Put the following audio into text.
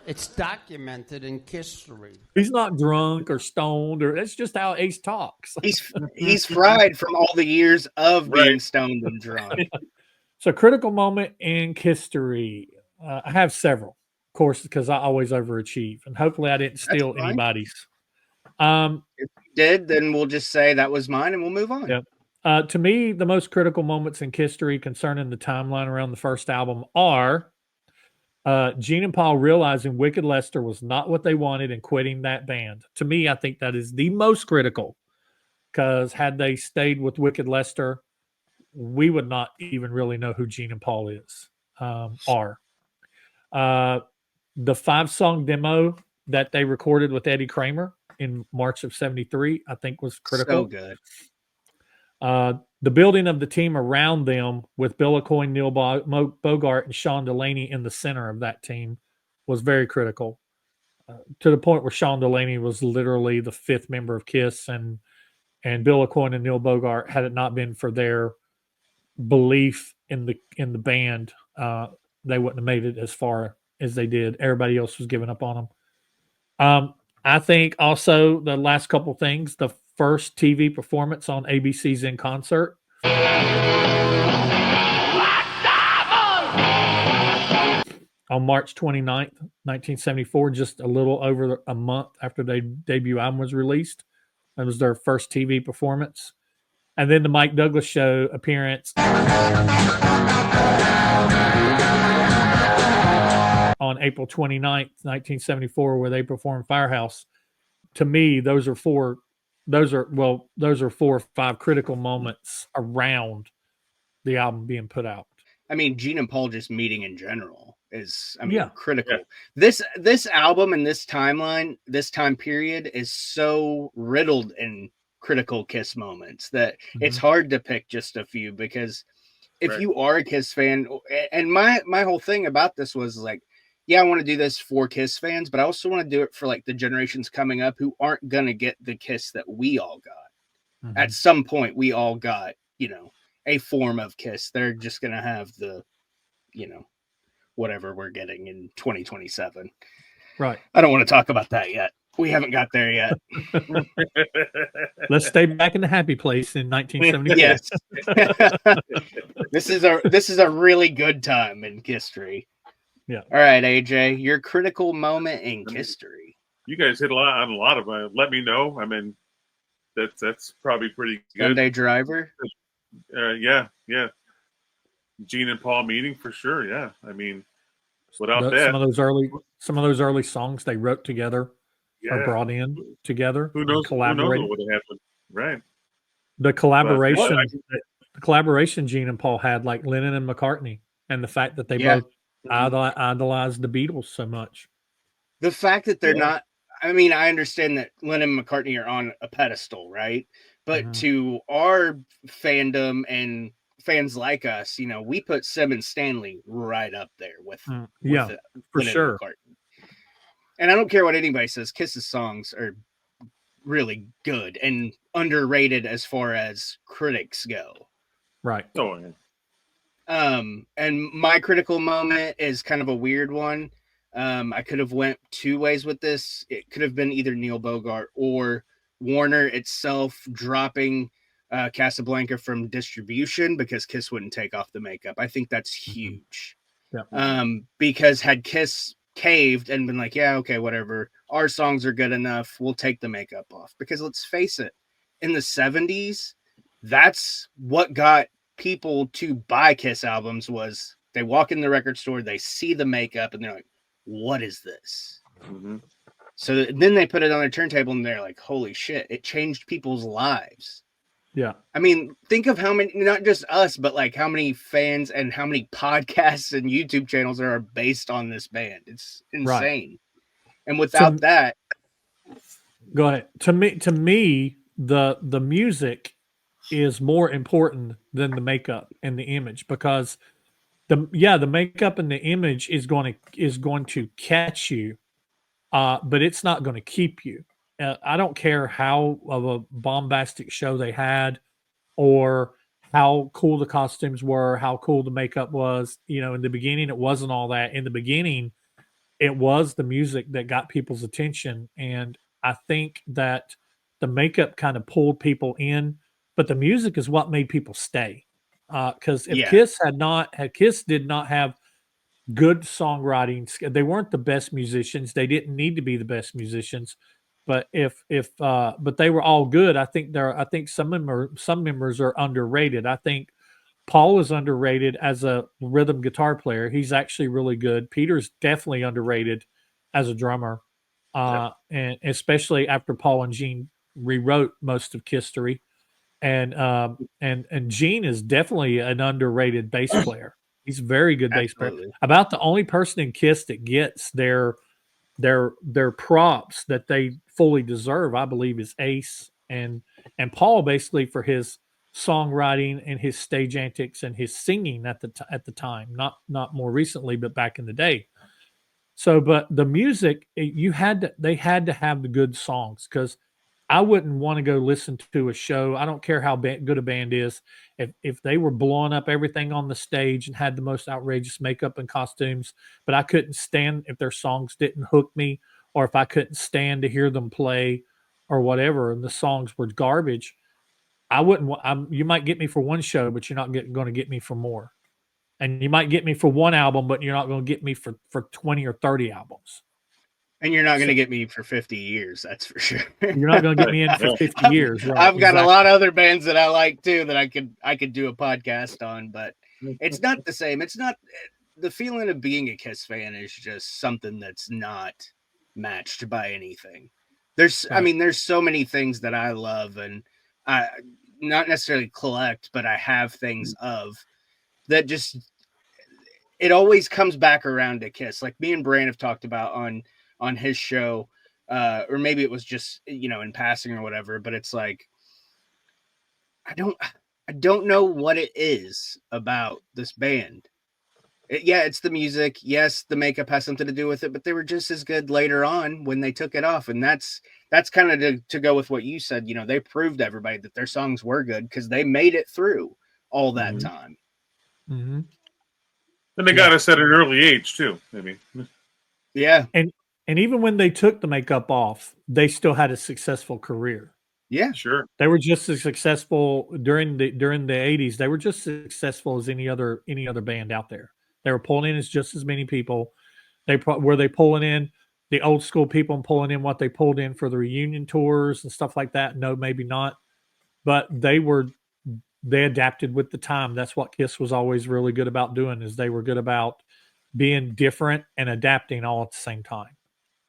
It's documented in KISStory. He's not drunk or stoned, or that's just how Ace talks. He's fried from all the years of being stoned and drunk. So, critical moment in KISStory. I have several, of course, because I always overachieve, and hopefully, I didn't steal anybody's. If you did, then we'll just say that was mine, and we'll move on. Yep. To me, the most critical moments in KISStory concerning the timeline around the first album are Gene and Paul realizing Wicked Lester was not what they wanted and quitting that band. To me, I think that is the most critical, because had they stayed with Wicked Lester, we would not even really know who Gene and Paul are. The 5-song demo that they recorded with Eddie Kramer in March of '73, I think was critical. So good. The building of the team around them with Bill Accoin, Neil Bogart, and Sean Delaney in the center of that team was very critical, to the point where Sean Delaney was literally the 5th member of KISS, and Bill Accoin and Neil Bogart, had it not been for their belief in the band, they wouldn't have made it as far as they did. Everybody else was giving up on them. I think also the last couple things, the first TV performance on ABC's In Concert. On March 29th, 1974, just a little over a month after their debut album was released. That was their first TV performance. And then the Mike Douglas Show appearance on April 29th, 1974, where they performed Firehouse. To me, those are 4 or 5 critical moments around the album being put out. I mean, Gene and Paul just meeting in general is, critical. Yeah. This album and this timeline, this time period is so riddled in critical KISS moments that it's hard to pick just a few, because if you are a KISS fan, and my whole thing about this was like, yeah, I want to do this for KISS fans, but I also want to do it for like the generations coming up who aren't going to get the KISS that we all got. At some point, we all got, a form of KISS. They're just going to have the, whatever we're getting in 2027. Right. I don't want to talk about that yet. We haven't got there yet. Let's stay back in the happy place in 1974. Yes. This is a really good time in KISStory. Yeah. All right, AJ, your critical moment in KISStory. You guys hit a lot of them. Let me know. I mean, that's probably pretty good. Sunday Driver. Yeah. Gene and Paul meeting for sure. Yeah. I mean, without that, some of those early songs they wrote together or brought in together. Who knows what would have happened? Right. The collaboration Gene and Paul had, like Lennon and McCartney, and the fact that they both idolized the Beatles so much. The fact that they're not, I mean, I understand that Lennon and McCartney are on a pedestal, right? But to our fandom and fans like us, we put Simmons, Stanley right up there with for Lennon sure. And McCartney. And I don't care what anybody says, KISS's songs are really good and underrated as far as critics go. Right. Oh, yeah. And my critical moment is kind of a weird one. I could have went 2 ways with this. It could have been either Neil Bogart or Warner itself dropping Casablanca from distribution because KISS wouldn't take off the makeup. I think that's huge. Yeah. Because had KISS caved and been like, yeah, okay, whatever, our songs are good enough, we'll take the makeup off. Because let's face it, in the 70s, that's what got people to buy KISS albums. Was they walk in the record store, they see the makeup, and they're like, what is this? So then they put it on their turntable and they're like, holy shit, it changed people's lives. Yeah. I mean, think of how many, not just us, but like how many fans and how many podcasts and YouTube channels there are based on this band. It's insane. Right. And without that, go ahead. To me, the music is more important than the makeup and the image, because the makeup and the image is going to catch you, but it's not going to keep you. I don't care how of a bombastic show they had, or how cool the costumes were, how cool the makeup was. In the beginning, it wasn't all that. In the beginning, it was the music that got people's attention. And I think that the makeup kind of pulled people in, but the music is what made people stay. Because if Yeah. Kiss did not have good songwriting, they weren't the best musicians. They didn't need to be the best musicians, but but they were all good. I think some members are underrated. I think Paul is underrated as a rhythm guitar player. He's actually really good. Peter's definitely underrated as a drummer, and especially after Paul and Gene rewrote most of KISStory. And Gene is definitely an underrated bass player. He's a very good bass player. Absolutely. About the only person in KISS that gets their props that they fully deserve, I believe, is Ace and Paul, basically for his songwriting and his stage antics and his singing at the time, not more recently, but back in the day. So, but the music, they had to have the good songs, because I wouldn't want to go listen to a show. I don't care how good a band is. If they were blowing up everything on the stage and had the most outrageous makeup and costumes, but I couldn't stand if their songs didn't hook me, or if I couldn't stand to hear them play or whatever, and the songs were garbage, I wouldn't. You might get me for one show, but you're not going to get me for more. And you might get me for one album, but you're not going to get me for 20 or 30 albums. And you're not going to get me for 50 years, that's for sure. You're not going to get me in for 50 years. Right, I've got a lot of other bands that I like too that I could do a podcast on, but it's not the same. It's not the feeling of being a KISS fan is just something that's not matched by anything. I mean, there's so many things that I love, and I not necessarily collect, but I have things of that. Just it always comes back around to KISS. Like me and Bran have talked about on his show, or maybe it was just, in passing or whatever, but it's like, I don't know what it is about this band. It's the music. Yes, the makeup has something to do with it, but they were just as good later on when they took it off. And that's kind of to go with what you said. They proved to everybody that their songs were good because they made it through all that time. Mm-hmm. And they got us at an early age too. I mean, yeah. And even when they took the makeup off, they still had a successful career. Yeah, sure. They were just as successful during the 80s. They were just as successful as any other band out there. They were pulling in as just as many people. Were they pulling in the old school people and pulling in what they pulled in for the reunion tours and stuff like that? No, maybe not. But they adapted with the time. That's what KISS was always really good about doing, is they were good about being different and adapting all at the same time.